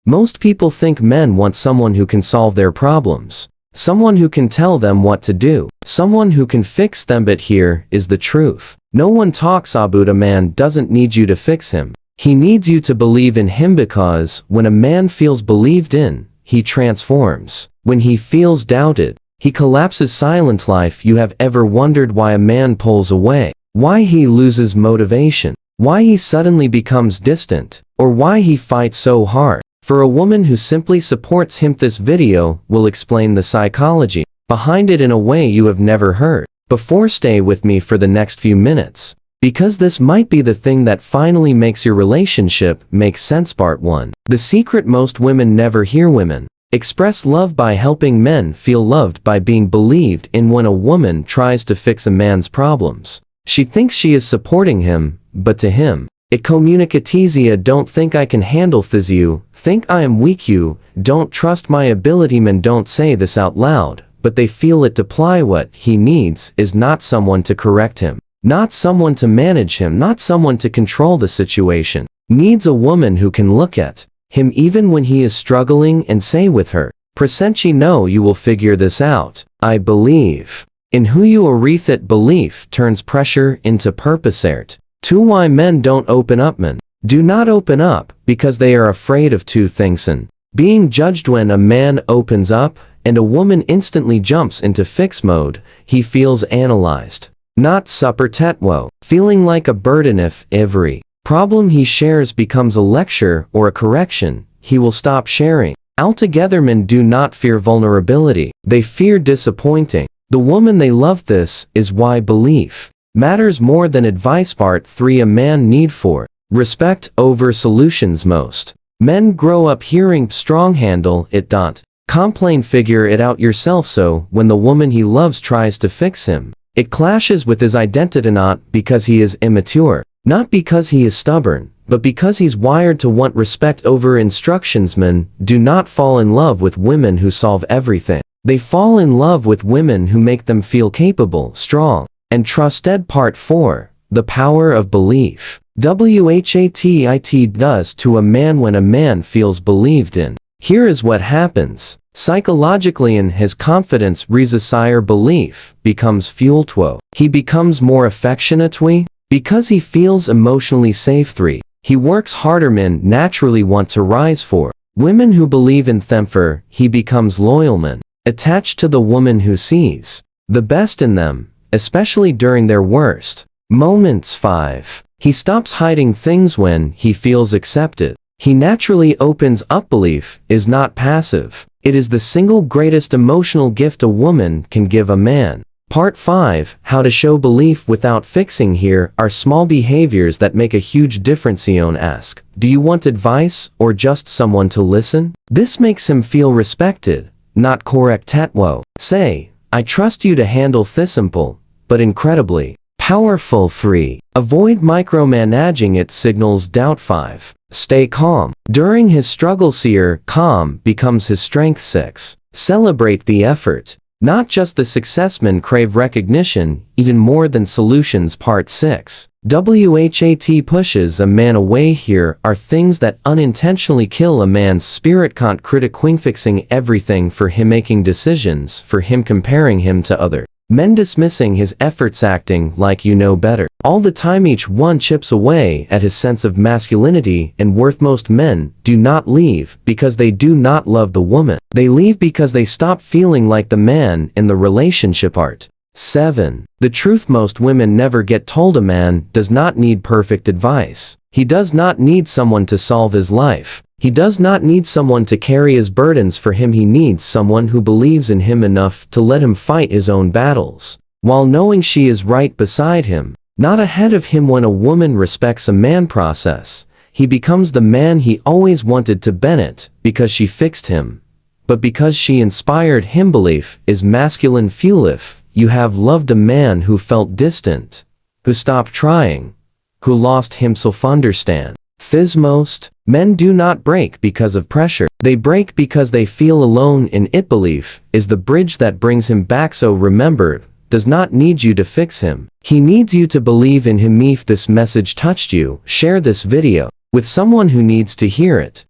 Most people think men want someone who can solve their problems. Someone who can tell them what to do. Someone who can fix them, but here is the truth. No one talks about a man doesn't need you to fix him. He needs you to believe in him, because when a man feels believed in, he transforms. When he feels doubted, he collapses. Silent life. You have ever wondered why a man pulls away? Why he loses motivation? Why he suddenly becomes distant? Or why he fights so hard? For a woman who simply supports him, this video will explain the psychology behind it in a way you have never heard before. Stay with me for the next few minutes, because this might be the thing that finally makes your relationship make sense. Part 1. The secret most women never hear. Women express love by helping men feel loved, by being believed in. When a woman tries to fix a man's problems, she thinks she is supporting him, but to him, it communicates easier. Don't think I can handle this. You think I am weak. You don't trust my ability. Men don't say this out loud, but they feel it. Apply. What he needs is not someone to correct him, not someone to manage him, not someone to control the situation. Needs a woman who can look at him even when he is struggling and say with her, "You know you will figure this out. I believe in who you are." That belief turns pressure into purpose. 2. Why men don't open up. Men do not open up because they are afraid of two things: and being judged. When a man opens up and a woman instantly jumps into fix mode, he feels analyzed, not supported, feeling like a burden. If every problem he shares becomes a lecture or a correction, he will stop sharing altogether. Men do not fear vulnerability, they fear disappointing the woman they love. This is why belief matters more than advice. Part 3. A man need for respect over solutions. Most men grow up hearing strong handle it, don't complain, figure it out yourself. So when the woman he loves tries to fix him, it clashes with his identity, not because he is immature, not because he is stubborn, but because he's wired to want respect over instructions. Men do not fall in love with women who solve everything. They fall in love with women who make them feel capable, strong, and trusted. Part 4. The power of belief. What does to a man when a man feels believed in. Here is what happens psychologically. In his confidence desire belief becomes fuel. He becomes more affectionate because he feels emotionally safe. 3. He works harder. Men naturally want to rise for women who believe in them. For he becomes loyal. Men attached to the woman who sees the best in them, especially during their worst moments. 5. He stops hiding things when he feels accepted. He naturally opens up. Belief is not passive. It is the single greatest emotional gift a woman can give a man. Part 5. How to show belief without fixing. Here are small behaviors that make a huge difference. Ask, do you want advice or just someone to listen? This makes him feel respected, not corrected. Say, I trust you to handle this. Simple, but incredibly powerful. 3. Avoid micromanaging. It signals doubt. 5. Stay calm during his struggle. Calm becomes his strength. 6. Celebrate the effort, not just the success. Men crave recognition even more than solutions. Part 6. What pushes a man away. Here are things that unintentionally kill a man's spirit. Can't critic fixing everything for him, making decisions for him, comparing him to other men, dismissing his efforts, acting like you know better all the time. Each one chips away at his sense of masculinity and worth. Most men do not leave because they do not love the woman. They leave because they stop feeling like the man in the relationship. Part 7. The truth most women never get told. A man does not need perfect advice. He does not need someone to solve his life. He does not need someone to carry his burdens for him. He needs someone who believes in him enough to let him fight his own battles, while knowing she is right beside him, not ahead of him. When a woman respects a man process, he becomes the man he always wanted to be, not because she fixed him, but because she inspired him. Belief is masculine fuel. If you have loved a man who felt distant, who stopped trying, who lost himself, understand most men do not break because of pressure. They break because they feel alone in it. Belief is the bridge that brings him back. So remember, does not need you to fix him. He needs you to believe in him. If this message touched you, share this video with someone who needs to hear it.